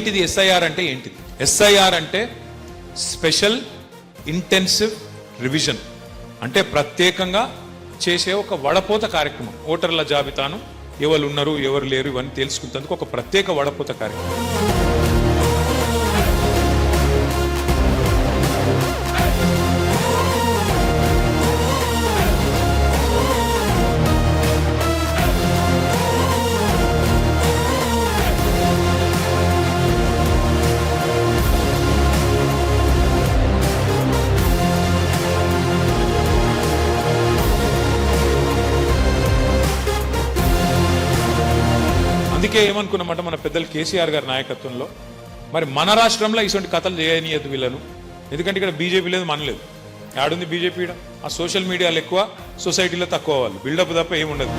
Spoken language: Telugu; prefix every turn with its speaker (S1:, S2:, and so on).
S1: ఏంటిది ఎస్ఐఆర్ అంటే ఏంటిది? ఎస్ఐఆర్ అంటే స్పెషల్ ఇంటెన్సివ్ రివిజన్, అంటే ప్రత్యేకంగా చేసే ఒక వడపోత కార్యక్రమం. ఓటర్ల జాబితాను ఎవరు ఉన్నారు ఎవరు లేరు ఇవన్నీ తెలుసుకునేందుకు ఒక ప్రత్యేక వడపోత కార్యక్రమం. అందుకే ఏమనుకున్నామంటే మన పెద్దలు కేసీఆర్ గారి నాయకత్వంలో మరి మన రాష్ట్రంలో ఇటువంటి కథలు చేయనీయదు వీళ్ళను. ఎందుకంటే ఇక్కడ బీజేపీ లేదు, మనలేదు. ఆడుంది బీజేపీ. ఆ సోషల్ మీడియాలో ఎక్కువ, సొసైటీలో తక్కువ, వాళ్ళు బిల్డప్ తప్ప ఏముండదు.